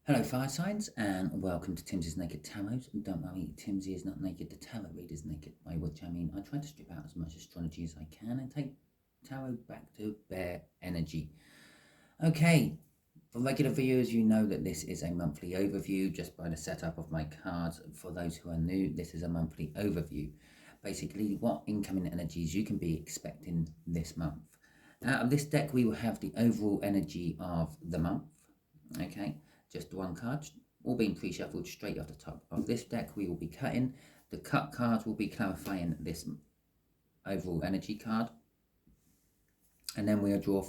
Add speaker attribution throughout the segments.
Speaker 1: Hello fire signs and welcome to Timsy's Naked Tarot. Don't worry, Timsy is not naked, the tarot reader is naked, by which I mean I try to strip out as much astrology as I can and take tarot back to bare energy. Okay, for regular viewers you know that this is a monthly overview just by the setup of my cards. For those who are new, this is a monthly overview. Basically what incoming energies you can be expecting this month. Out of this deck we will have the overall energy of the month, okay? Just one card, all being pre-shuffled straight off the top of this deck. We will be cutting. The cut cards will be clarifying this overall energy card. And then we'll draw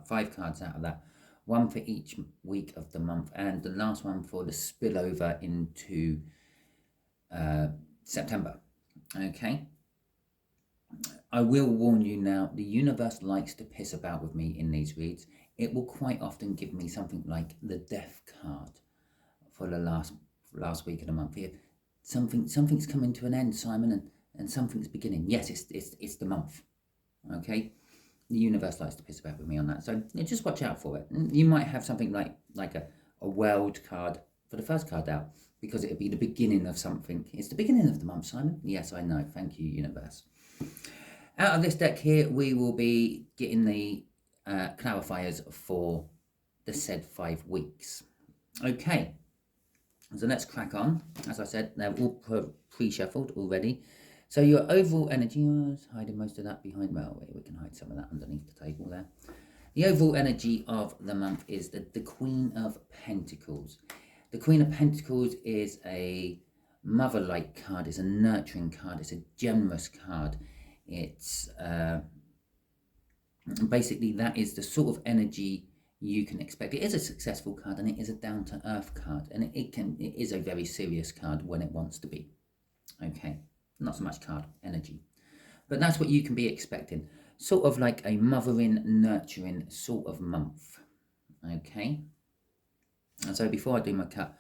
Speaker 1: five cards out of that. One for each week of the month. And the last one for the spillover into September. Okay. I will warn you now, the universe likes to piss about with me in these reads. It will quite often give me something like the death card for the last week of the month. Here, something's coming to an end, Simon, and something's beginning. Yes, it's the month. Okay, the universe likes to piss about with me on that. So just watch out for it. You might have something like a world card for the first card out because it'll be the beginning of something. It's the beginning of the month, Simon. Yes, I know. Thank you, universe. Out of this deck here, we will be getting the clarifiers for the said 5 weeks. Okay, so let's crack on. As I said, they're all pre-shuffled already. So your overall energy, I was hiding most of that behind, well, we can hide some of that underneath the table there. The overall energy of the month is the Queen of Pentacles. The Queen of Pentacles is a mother-like card, it's a nurturing card, it's a generous card. It's basically that is the sort of energy you can expect. It is a successful card and it is a down-to-earth card, and it is a very serious card when it wants to be. Okay, not so much card energy, but that's what you can be expecting. Sort of like a mothering, nurturing sort of month. Okay, and so before I do my cut,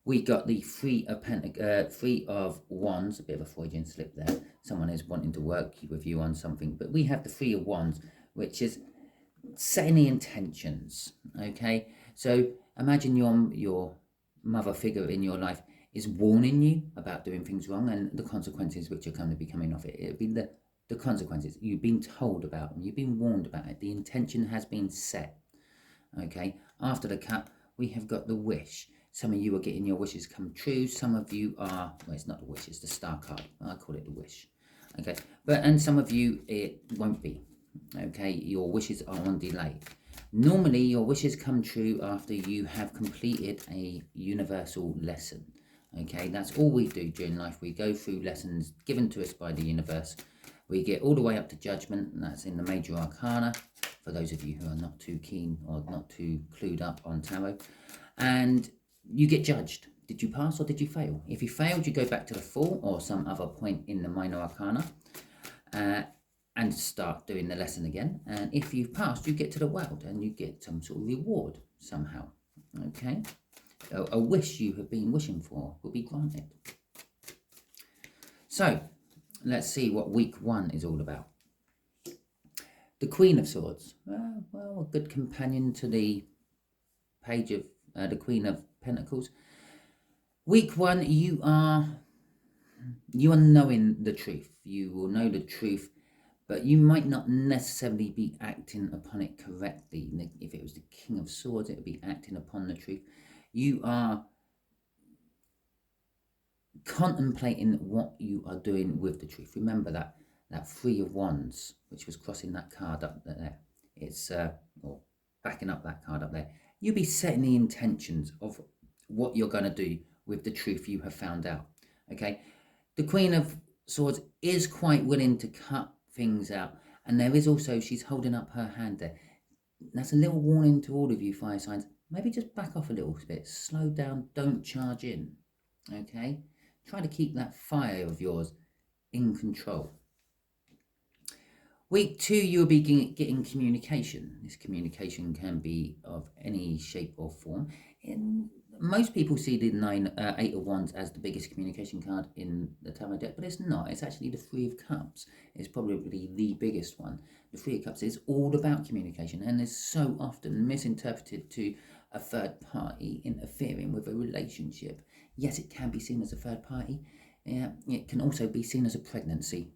Speaker 1: we got the Three of Wands, a bit of a Freudian slip there. Someone is wanting to work with you on something, but we have the Three of Wands, which is setting the intentions. Okay, so imagine your mother figure in your life is warning you about doing things wrong and the consequences which are going to be coming off it. It'll be the consequences. You've been told about them. You've been warned about it. The intention has been set. Okay, after the cut, we have got the Wish. Some of you are getting your wishes come true. Some of you are, well, it's not the Wish, it's the Star card. I call it the Wish. Okay, and some of you, it won't be. Okay, your wishes are on delay. Normally, your wishes come true after you have completed a universal lesson. Okay, that's all we do during life. We go through lessons given to us by the universe. We get all the way up to Judgment, and that's in the Major Arcana, for those of you who are not too keen or not too clued up on tarot. And you get judged. Did you pass or did you fail? If you failed, you go back to the Fool or some other point in the Minor Arcana and start doing the lesson again. And if you've passed, you get to the World and you get some sort of reward somehow. Okay? A wish you have been wishing for will be granted. So, let's see what week 1 is all about. The Queen of Swords. Well, a good companion to the page of the Queen of Pentacles. Week 1, you are knowing the truth. You will know the truth, but you might not necessarily be acting upon it correctly. If it was the King of Swords, it would be acting upon the truth. You are contemplating what you are doing with the truth. Remember that Three of Wands, which was crossing that card up there. It's or backing up that card up there. You'll be setting the intentions of what you're going to do with the truth you have found out. Okay, the Queen of Swords is quite willing to cut things out, and there is also, she's holding up her hand there. That's a little warning to all of you fire signs. Maybe just back off a little bit, slow down, don't charge in. Okay, try to keep that fire of yours in control. Week 2, you'll be getting communication. This communication can be of any shape or form. Most people see the Eight of Wands as the biggest communication card in the tarot deck, but it's not. It's actually the Three of Cups. It's probably the biggest one. The Three of Cups is all about communication and is so often misinterpreted to a third party interfering with a relationship. Yes, it can be seen as a third party. Yeah, it can also be seen as a pregnancy.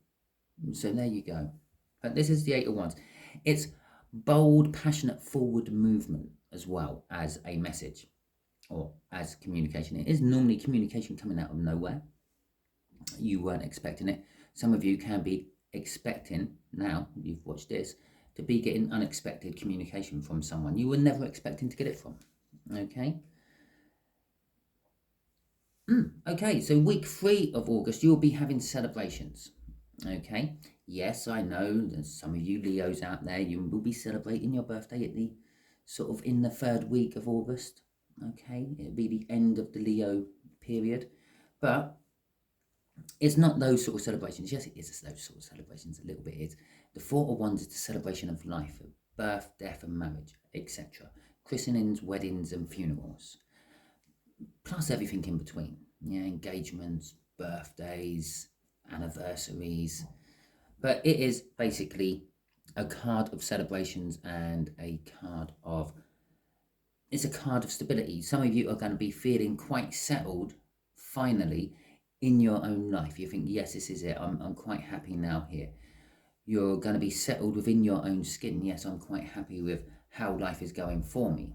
Speaker 1: So there you go. But this is the Eight of Wands. It's bold, passionate, forward movement as well as a message or as communication. It is normally communication coming out of nowhere. You weren't expecting it. Some of you can be expecting, now you've watched this, to be getting unexpected communication from someone you were never expecting to get it from. Okay? Okay, so week 3 of August, you'll be having celebrations. Okay? Yes, I know there's some of you Leos out there, you will be celebrating your birthday at the sort of in the 3rd week of August. Okay? It'll be the end of the Leo period. But it's not those sort of celebrations. Yes, it is those sort of celebrations. A little bit is. The Four of Wands is the celebration of life, of birth, death, and marriage, etc. Christenings, weddings, and funerals, plus everything in between. Yeah, engagements, birthdays, anniversaries. But it is basically a card of celebrations and a card of. It's a card of stability. Some of you are going to be feeling quite settled, finally, in your own life. You think, yes, this is it. I'm quite happy now here. You're going to be settled within your own skin. Yes, I'm quite happy with how life is going for me.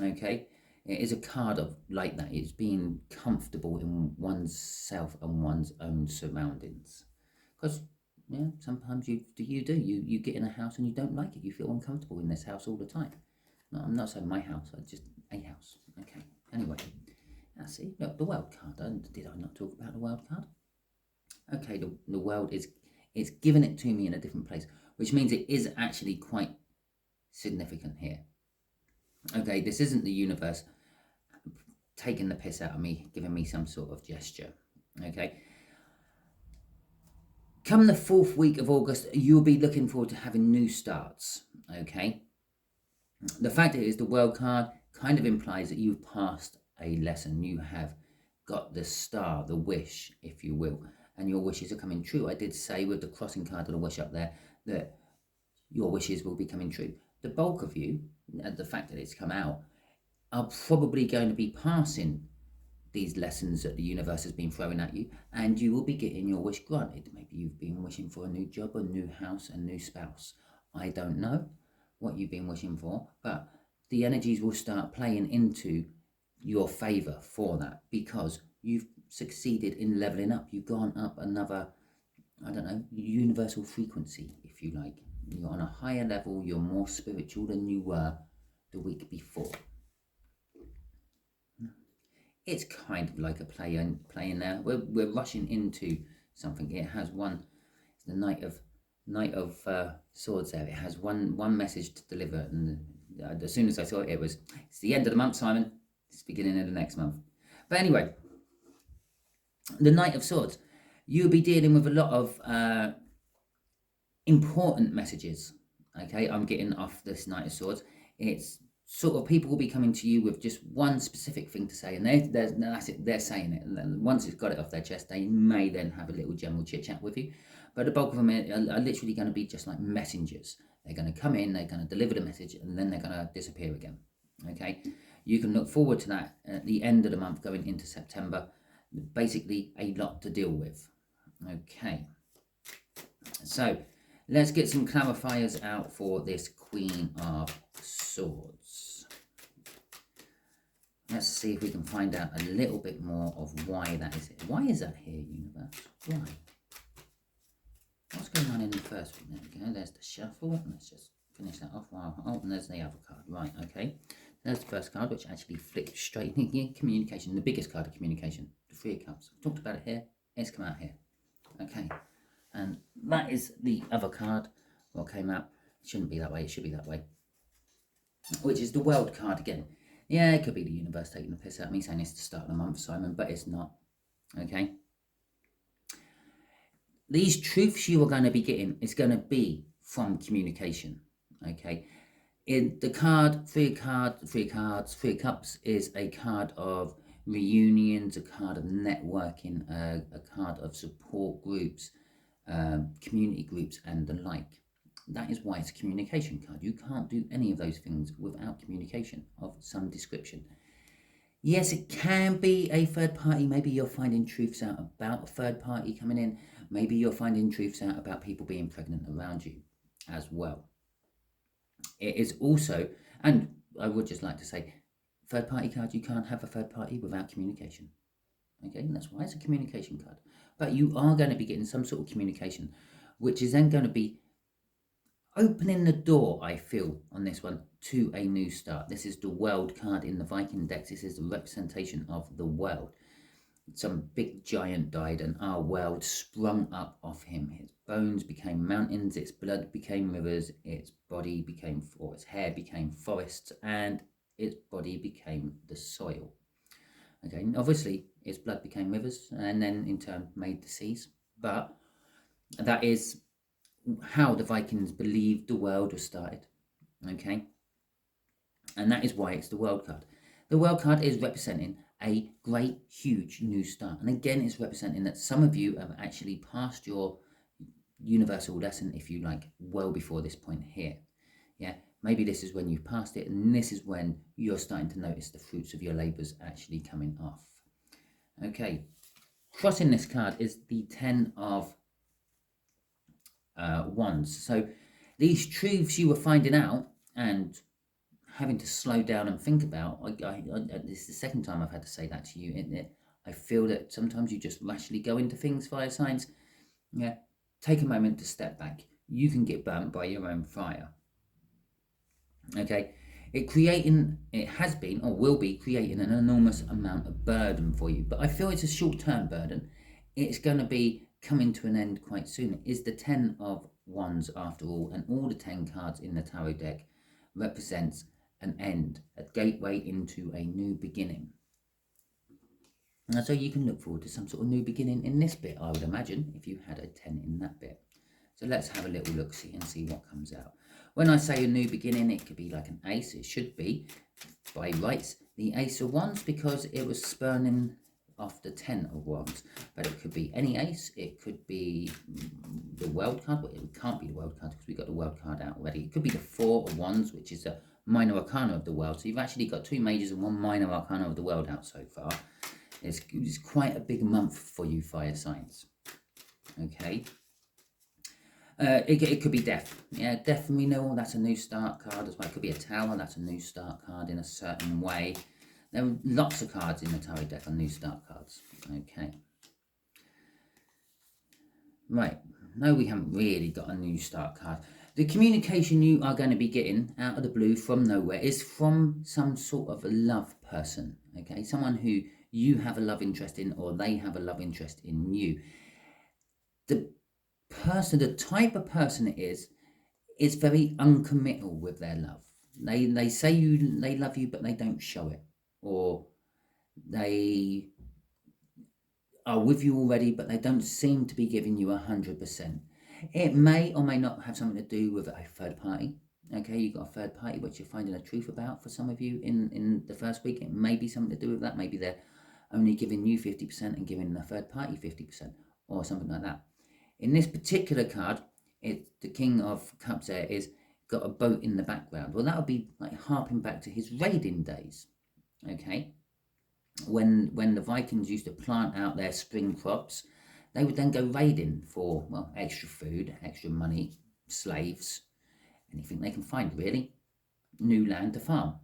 Speaker 1: Okay? It is a card of like that. It's being comfortable in one's self and one's own surroundings. Because, yeah, sometimes you get in a house and you don't like it. You feel uncomfortable in this house all the time. No, I'm not saying my house, just a house. Okay, anyway. Now see, look, the world card. Did I not talk about the world card? Okay, the world is, it's given it to me in a different place, which means it is actually quite significant here. Okay, this isn't the universe taking the piss out of me, giving me some sort of gesture. Okay. Come the 4th week of August, you'll be looking forward to having new starts. Okay. The fact it is the world card kind of implies that you've passed a lesson. You have got the star, the wish, if you will, and your wishes are coming true. I did say with the crossing card of the wish up there that your wishes will be coming true. The bulk of you, the fact that it's come out, are probably going to be passing these lessons that the universe has been throwing at you, and you will be getting your wish granted. Maybe you've been wishing for a new job, a new house, a new spouse. I don't know what you've been wishing for, but the energies will start playing into your favor for that, because you've succeeded in leveling up. You've gone up another, I don't know, universal frequency, if you like. You're on a higher level. You're more spiritual than you were the week before. It's kind of like a play in there. We're rushing into something. It has one. It's the Knight of Swords there. It has one message to deliver, and as soon as I saw it, it's the end of the month, Simon. It's the beginning of the next month. But anyway, the Knight of Swords. You'll be dealing with a lot of important messages. Okay, I'm getting off this Knight of Swords. It's sort of people will be coming to you with just one specific thing to say, and that's it. They're saying it, and then once it's got it off their chest, they may then have a little general chit chat with you. But the bulk of them are literally going to be just like messengers. They're going to come in, they're going to deliver the message, and then they're going to disappear again. Okay, you can look forward to that at the end of the month, going into September. Basically, a lot to deal with. Okay, so let's get some clarifiers out for this Queen of Swords. Let's see if we can find out a little bit more of why that is. Why is that here, universe? Why? What's going on in the first one? There we go. There's the shuffle. Let's just finish that off. Oh, and there's the other card. Right, okay. There's the first card, which actually flipped straight in here. Communication, the biggest card of communication. The Three of Cups. I've talked about it here. It's come out here. Okay. And that is the other card. What came out. It shouldn't be that way. It should be that way. Which is the World card again. Yeah, it could be the universe taking the piss out of me, saying it's the start of the month, Simon, but it's not. Okay. These truths you are going to be getting is going to be from communication. Okay. In the card, Three of Cups is a card of reunions, a card of networking, a card of support groups, community groups, and the like. that is why it's a communication card. You can't do any of those things without communication of some description. Yes, it can be a third party. Maybe you're finding truths out about a third party coming in. Maybe you're finding truths out about people being pregnant around you as well. It is also, and I would just like to say, third party card, you can't have a third party without communication. Okay, and that's why it's a communication card. But you are going to be getting some sort of communication, which is then going to be opening the door, I feel, on this one, to a new start. This is the world card in the Viking decks. This is the representation of the world. Some big giant died and our world sprung up off him. His bones became mountains, its blood became rivers, its body became, or its hair became forests, and its body became the soil. Okay, and obviously its blood became rivers and then in turn made the seas. But that is how the Vikings believed the world was started. Okay, and that is why it's the world card. The world card is representing a great, huge new start. And again, it's representing that some of you have actually passed your universal lesson, if you like, well before this point here. Yeah, maybe this is when you've passed it, and this is when you're starting to notice the fruits of your labours actually coming off. Okay, crossing this card is the 10 of Wands. So these truths you were finding out and having to slow down and think about, this is the second time I've had to say that to you, isn't it? I feel that sometimes you just rashly go into things, fire signs. Yeah, take a moment to step back. You can get burnt by your own fire. Okay, it has been or will be creating an enormous amount of burden for you, but I feel it's a short-term burden. It's going to be coming to an end quite soon. It is the 10 of Wands after all, and all the 10 cards in the tarot deck represents an end, a gateway into a new beginning. And so you can look forward to some sort of new beginning in this bit, I would imagine, if you had a 10 in that bit. So let's have a little look-see and see what comes out. When I say a new beginning, it could be like an ace. It should be, by rights, the Ace of Wands, because it was spurning off the 10 of Wands. But it could be any ace. It could be the World card. Well, it can't be the World card because we got the World card out already. It could be the 4 of Wands, which is a minor arcana of the world. So you've actually got 2 majors and 1 minor arcana of the world out so far. It's quite a big month for you fire signs. Okay. It could be death. Yeah, death, we know that's a new start card as well. It could be a tower, that's a new start card in a certain way. There are lots of cards in the tarot deck on new start cards. Okay. Right. No, we haven't really got a new start card. The communication you are going to be getting out of the blue from nowhere is from some sort of a love person. Okay, someone who you have a love interest in, or they have a love interest in you. The type of person it is very uncommittal with their love. They say they love you, but they don't show it, or they are with you already, but they don't seem to be giving you 100%. It may or may not have something to do with a third party. Okay, you've got a third party which you're finding a truth about for some of you in the first week. It may be something to do with that. Maybe they're only giving you 50% and giving the third party 50%, or something like that. In this particular card, the King of Cups there is got a boat in the background. Well, that would be like harping back to his raiding days. Okay, when the Vikings used to plant out their spring crops, they would then go raiding for, well, extra food, extra money, slaves, anything they can find, really. New land to farm,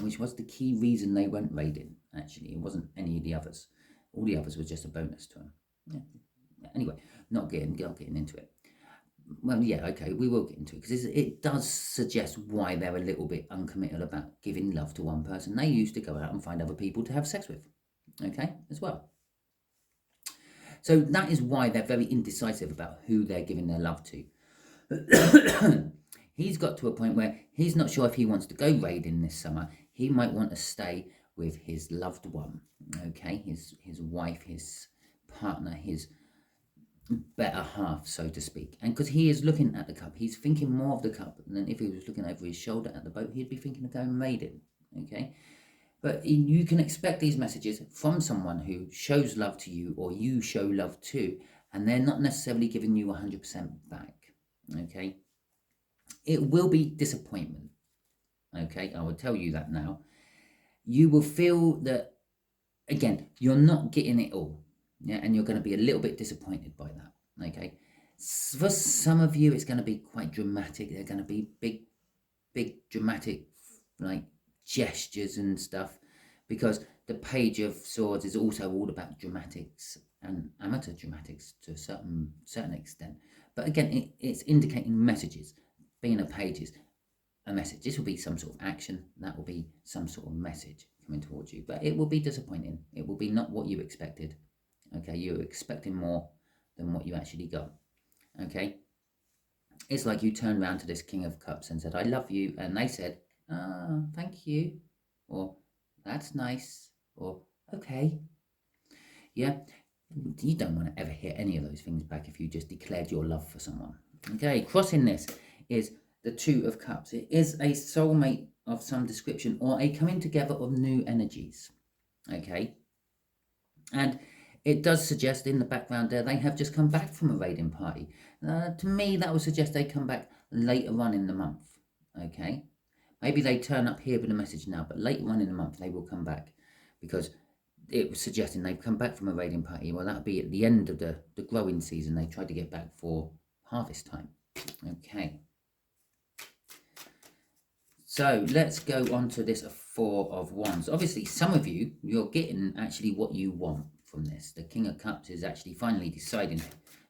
Speaker 1: which was the key reason they went raiding, actually. It wasn't any of the others. All the others were just a bonus to them. Yeah. Anyway, not getting into it. Well, yeah, okay, we will get into it, because it does suggest why they're a little bit uncommittal about giving love to one person. They used to go out and find other people to have sex with, okay, as well. So that is why they're very indecisive about who they're giving their love to. He's got to a point where he's not sure if he wants to go raiding this summer. He might want to stay with his loved one, okay, his wife, his partner, his better half, so to speak. And because he is looking at the cup, he's thinking more of the cup than if he was looking over his shoulder at the boat. He'd be thinking of going raiding, okay. But you can expect these messages from someone who shows love to you, or you show love to, and they're not necessarily giving you 100% back, okay? It will be disappointment. Okay, I will tell you that now. You will feel that, again, you're not getting it all. Yeah, and you're going to be a little bit disappointed by that. Okay, for some of you, it's going to be quite dramatic. They're going to be big dramatic, like, gestures and stuff, because the Page of Swords is also all about dramatics and amateur dramatics to a certain extent. But again, it's indicating messages. Being a page is a message. This will be some sort of action. That will be some sort of message coming towards you. But it will be disappointing. It will be not what you expected. Okay, you're expecting more than what you actually got. Okay, it's like you turned around to this King of Cups and said, I love you. And they said, thank you. Or, that's nice. Or, okay. Yeah, you don't want to ever hear any of those things back if you just declared your love for someone. Okay, crossing this is the Two of Cups. It is a soulmate of some description, or a coming together of new energies. Okay, and it does suggest in the background there they have just come back from a raiding party. To me, that would suggest they come back later on in the month. Okay, maybe they turn up here with a message now, but later on in the month they will come back, because it was suggesting they've come back from a raiding party. Well, that'll be at the end of the growing season. They tried to get back for harvest time. Okay. So let's go on to this Four of Wands. Obviously, some of you, you're getting actually what you want from this. The King of Cups is actually finally deciding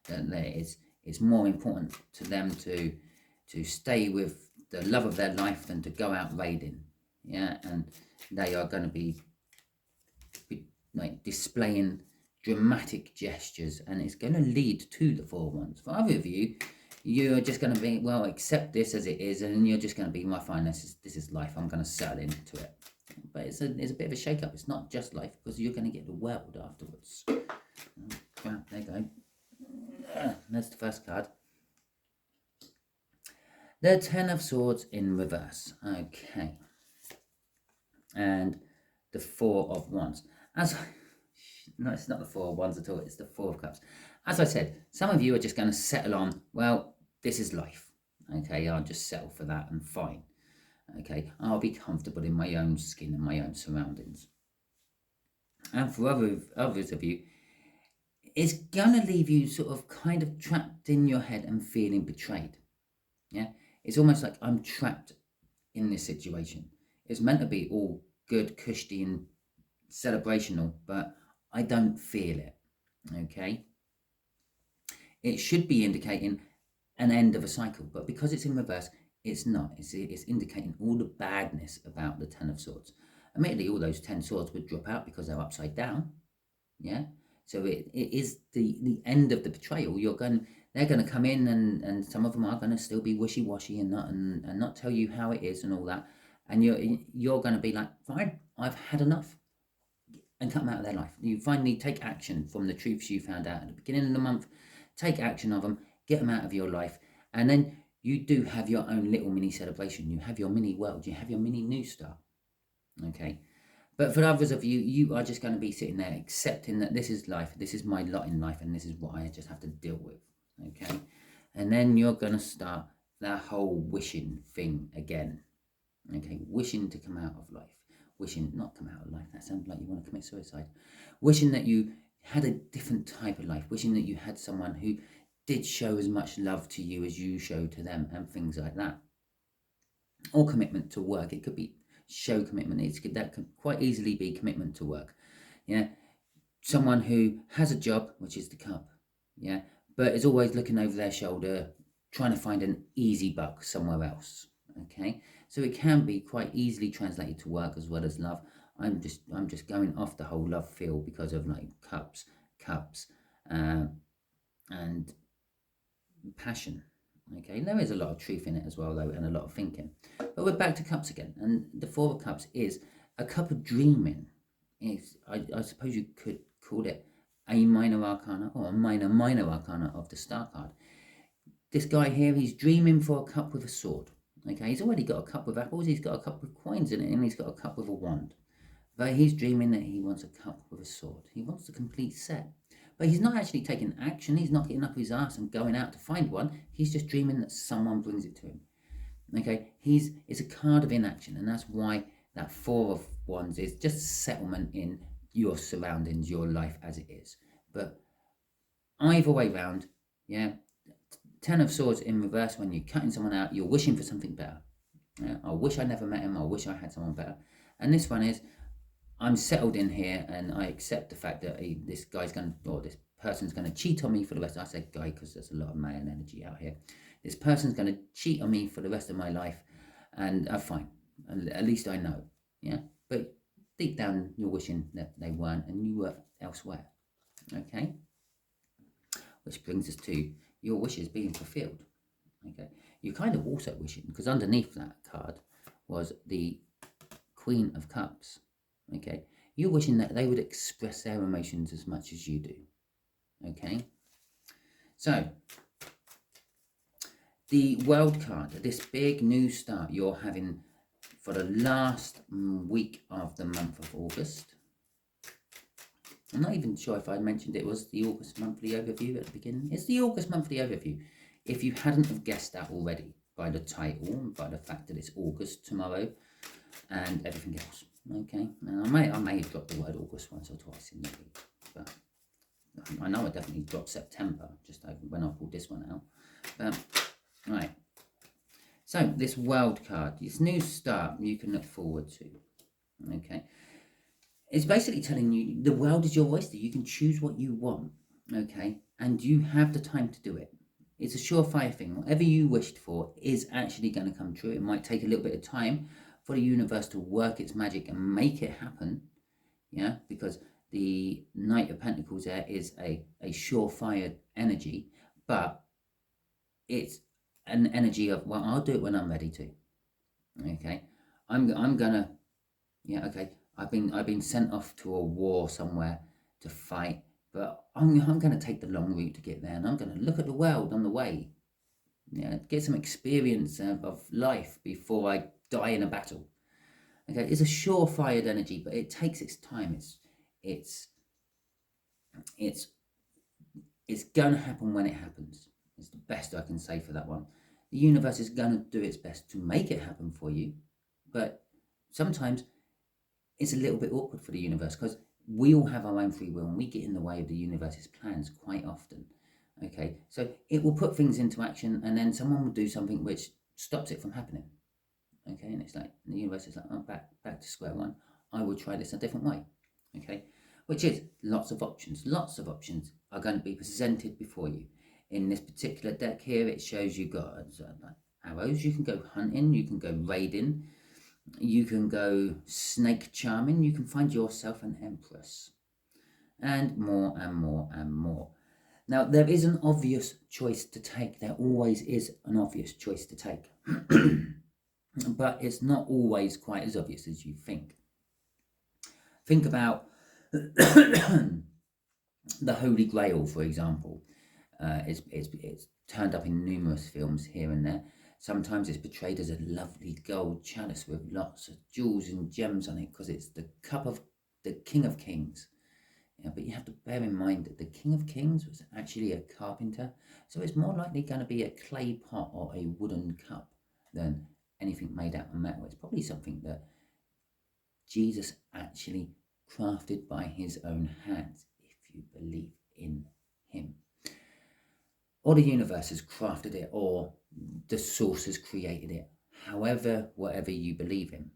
Speaker 1: that it's more important to them to stay with the love of their life than to go out raiding. Yeah, and they are going to be like displaying dramatic gestures, and it's going to lead to the Four of Wands. For other of you, you're just going to be, well, accept this as it is, and you're just going to be, well, fine, this is life, I'm going to settle into it. But it's a bit of a shake-up. It's not just life, because you're going to get the world afterwards. Oh, crap, there you go. That's the first card. The Ten of Swords in reverse. Okay. And the Four of Wands. No, it's not the Four of Wands at all. It's the Four of Cups. As I said, some of you are just going to settle on, well, this is life. Okay, I'll just settle for that and fine. Okay, I'll be comfortable in my own skin and my own surroundings. And for others of you, it's going to leave you sort of kind of trapped in your head and feeling betrayed. Yeah, it's almost like I'm trapped in this situation. It's meant to be all good, cushy and celebrational, but I don't feel it. Okay, it should be indicating an end of a cycle, but because it's in reverse, it's not. It's indicating all the badness about the Ten of Swords. Admittedly, all those 10 swords would drop out because they're upside down. Yeah, so it is the end of the betrayal. They're going to come in, and some of them are going to still be wishy-washy and not tell you how it is and all that, and you're going to be like, fine, I've had enough, and cut them out of their life. You finally take action from the truths you found out at the beginning of the month. Take action of them, get them out of your life, and then you do have your own little mini celebration. You have your mini world. You have your mini new start. Okay, but for others of you, you are just going to be sitting there accepting that this is life. This is my lot in life, and this is what I just have to deal with. Okay, and then you're going to start that whole wishing thing again. Okay, wishing to come out of life. Wishing not come out of life. That sounds like you want to commit suicide. Wishing that you had a different type of life. Wishing that you had someone who did show as much love to you as you showed to them, and things like that. Or commitment to work. It could be show commitment. That could quite easily be commitment to work. Yeah, someone who has a job, which is the cup. Yeah, but is always looking over their shoulder, trying to find an easy buck somewhere else. Okay, so it can be quite easily translated to work as well as love. I'm just going off the whole love feel because of like cups, and passion. Okay, there is a lot of truth in it as well, though, and a lot of thinking. But we're back to cups again, and the Four of Cups is a cup of dreaming. I suppose you could call it a minor arcana or a minor arcana of the Star card. This guy here, he's dreaming for a cup with a sword. Okay, he's already got a cup with apples, he's got a cup with coins in it, and he's got a cup with a wand. But he's dreaming that he wants a cup with a sword. He wants the complete set. But he's not actually taking action. He's not getting up his ass and going out to find one. He's just dreaming that someone brings it to him. Okay, it's a card of inaction, and that's why that Four of Wands is just settlement in your surroundings, your life as it is. But either way round, yeah, Ten of Swords in reverse, when you're cutting someone out, you're wishing for something better. Yeah, I wish I never met him, I wish I had someone better. And this one is, I'm settled in here and I accept the fact that this guy's going to, or this person's going to cheat on me for the rest. I say guy because there's a lot of male energy out here. This person's going to cheat on me for the rest of my life, and fine. And at least I know. Yeah. But deep down, you're wishing that they weren't and you were elsewhere. Okay. Which brings us to your wishes being fulfilled. Okay. You're kind of also wishing, because underneath that card was the Queen of Cups. Okay, you're wishing that they would express their emotions as much as you do. Okay, so the World card, this big new start you're having for the last week of the month of August. I'm not even sure if I mentioned it was the August monthly overview at the beginning. It's the August monthly overview. If you hadn't have guessed that already by the title and by the fact that it's August tomorrow and everything else. Okay, and I may have dropped the word August once or twice in the week, but I know I definitely dropped September just over when I pulled this one out. But right, so this World card, this new start you can look forward to. Okay, it's basically telling you the world is your oyster. You can choose what you want. Okay, and you have the time to do it. It's a surefire thing. Whatever you wished for is actually going to come true. It might take a little bit of time for the universe to work its magic and make it happen, yeah, because the Knight of Pentacles there is a surefire energy, but it's an energy of, well, I'll do it when I'm ready to. Okay, I'm gonna, yeah, okay, I've been sent off to a war somewhere to fight, but I'm gonna take the long route to get there, and I'm gonna look at the world on the way. Yeah, get some experience of life before I die in a battle. Okay, it's a surefire energy, but it takes its time. It's going to happen when it happens. It's the best I can say for that one. The universe is going to do its best to make it happen for you, but sometimes it's a little bit awkward for the universe because we all have our own free will and we get in the way of the universe's plans quite often. Okay, so it will put things into action and then someone will do something which stops it from happening. Okay, and it's like the universe is like, oh, back to square one. I will try this a different way. Okay, which is lots of options. Lots of options are going to be presented before you. In this particular deck here, it shows you got like arrows. You can go hunting. You can go raiding. You can go snake charming. You can find yourself an empress, and more and more and more. Now, there is an obvious choice to take. There always is an obvious choice to take. But it's not always quite as obvious as you think. Think about the Holy Grail, for example. It's turned up in numerous films here and there. Sometimes it's portrayed as a lovely gold chalice with lots of jewels and gems on it because it's the cup of the King of Kings. Yeah, but you have to bear in mind that the King of Kings was actually a carpenter, so it's more likely going to be a clay pot or a wooden cup than anything made out of metal. It's probably something that Jesus actually crafted by his own hands, if you believe in him. Or the universe has crafted it, or the source has created it, however, whatever you believe in.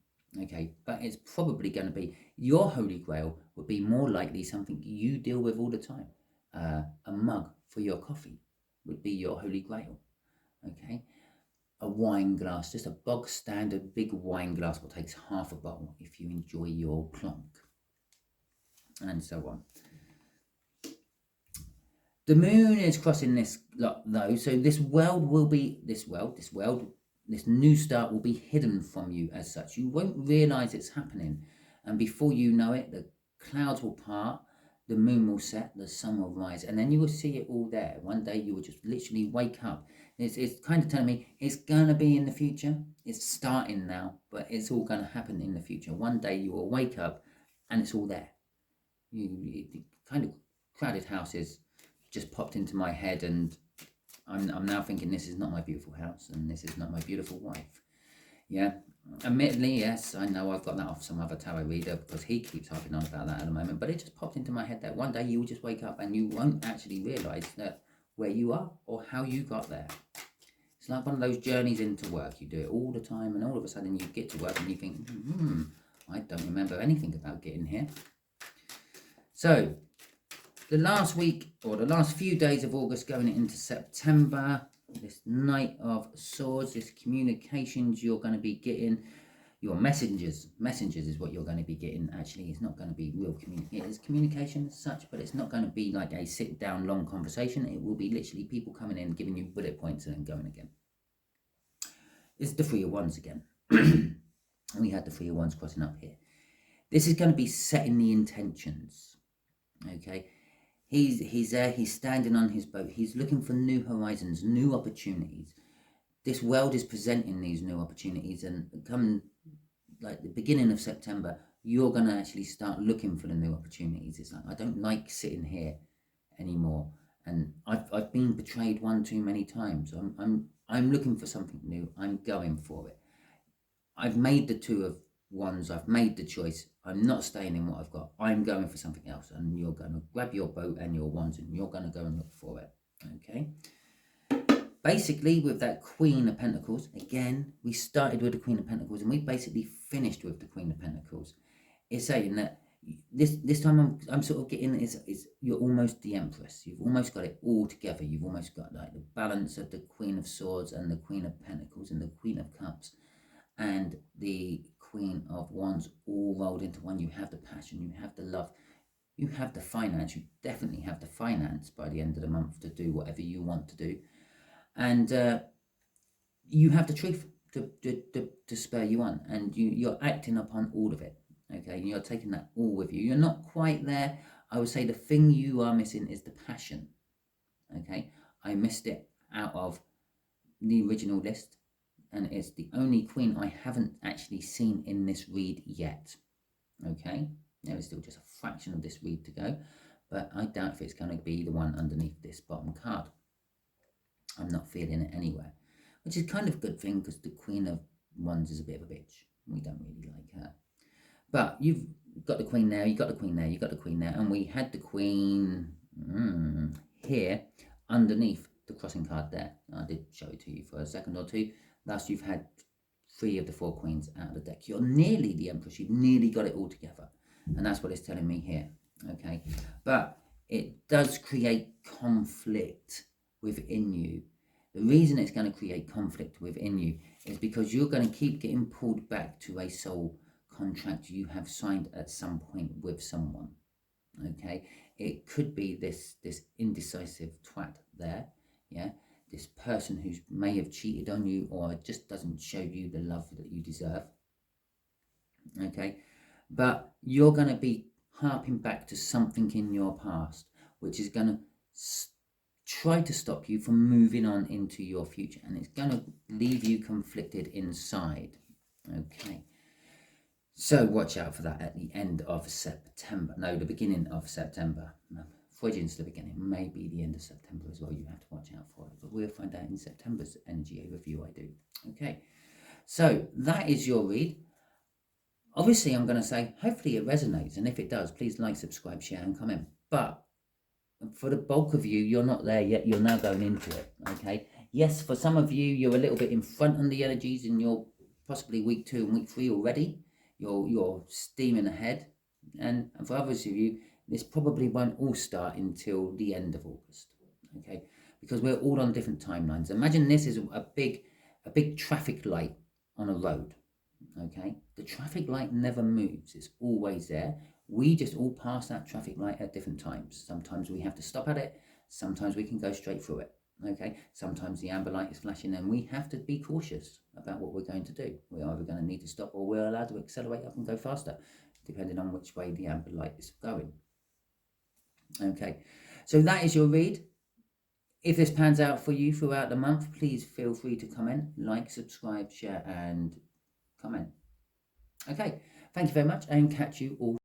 Speaker 1: Okay, but it's probably going to be your Holy Grail would be more likely something you deal with all the time. A mug for your coffee would be your Holy Grail. Okay, a wine glass, just a bog standard big wine glass, what takes half a bottle if you enjoy your plonk, and so on. The moon is crossing this lot though, so this new start will be hidden from you as such. You won't realize it's happening, and before you know it, the clouds will part, the moon will set, the sun will rise, and then you will see it all there. One day you will just literally wake up. It's kind of telling me it's going to be in the future. It's starting now, but it's all going to happen in the future. One day you will wake up and it's all there. You kind of crowded houses just popped into my head, and I'm now thinking this is not my beautiful house and this is not my beautiful wife. Yeah, admittedly, yes, I know I've got that off some other tarot reader because he keeps harping on about that at the moment, but it just popped into my head that one day you will just wake up and you won't actually realise that where you are or how you got there. It's like one of those journeys into work. You do it all the time and all of a sudden you get to work and you think, I don't remember anything about getting here. So, the last week or the last few days of August going into September, this Knight of Swords, this communications you're going to be getting, your messengers is what you're going to be getting. Actually, it's not going to be real communication. It is communication as such, but it's not going to be like a sit down long conversation. It will be literally people coming in, giving you bullet points and then going again. It's the Three of Wands again. We had the Three of Wands crossing up here. This is going to be setting the intentions. Okay. He's there, he's standing on his boat, he's looking for new horizons, new opportunities. This world is presenting these new opportunities, and come like the beginning of September, you're going to actually start looking for the new opportunities. It's like, I don't like sitting here anymore, and I've been betrayed one too many times. I'm looking for something new, I'm going for it. I've made the Two of Wands, I've made the choice. I'm not staying in what I've got. I'm going for something else. And you're going to grab your boat and your wands and you're going to go and look for it. Okay. Basically, with that Queen of Pentacles, again, we started with the Queen of Pentacles and we basically finished with the Queen of Pentacles. It's saying that this time I'm sort of getting is you're almost the Empress. You've almost got it all together. You've almost got like the balance of the Queen of Swords and the Queen of Pentacles and the Queen of Cups and the Queen of Wands all rolled into one. You have the passion, you have the love, you have the finance. You definitely have the finance by the end of the month to do whatever you want to do, and you have the truth to spur you on, and you're acting upon all of it. Okay, and you're taking that all with you. You're not quite there. I would say the thing you are missing is the passion. Okay, I missed it out of the original list. And it's the only queen I haven't actually seen in this read yet. Okay, there is still just a fraction of this read to go, but I doubt if it's going to be the one underneath this bottom card. I'm not feeling it anywhere, which is kind of a good thing because the Queen of Wands is a bit of a bitch. We don't really like her. But you've got the Queen there, you got the Queen there, you got the Queen there, and we had the Queen here underneath the crossing card there. I did show it to you for a second or two. Thus, you've had 3 of the 4 queens out of the deck. You're nearly the Empress. You've nearly got it all together. And that's what it's telling me here. Okay. But it does create conflict within you. The reason it's going to create conflict within you is because you're going to keep getting pulled back to a soul contract you have signed at some point with someone. Okay. It could be this indecisive twat there. Yeah. This person who may have cheated on you or just doesn't show you the love that you deserve. Okay. But you're going to be harping back to something in your past, which is going to try to stop you from moving on into your future. And it's going to leave you conflicted inside. Okay. So watch out for that at the end of September. No, the beginning of September. Freudian's the beginning, maybe the end of September as well. You have to watch out for it, but we'll find out in September's energy review I do. Okay, so that is your read. Obviously, I'm going to say, hopefully it resonates, and if it does, please like, subscribe, share, and comment. But for the bulk of you, you're not there yet. You're now going into it. Okay, yes, for some of you, you're a little bit in front on the energies, and you're possibly week 2 and week 3 already. You're steaming ahead, and for others of you, this probably won't all start until the end of August, okay? Because we're all on different timelines. Imagine this is a big traffic light on a road, okay? The traffic light never moves. It's always there. We just all pass that traffic light at different times. Sometimes we have to stop at it. Sometimes we can go straight through it, okay? Sometimes the amber light is flashing and we have to be cautious about what we're going to do. We're either going to need to stop or we're allowed to accelerate up and go faster, depending on which way the amber light is going. Okay, so that is your read. If this pans out for you throughout the month, please feel free to comment, like, subscribe, share, and comment. Okay, thank you very much, and catch you all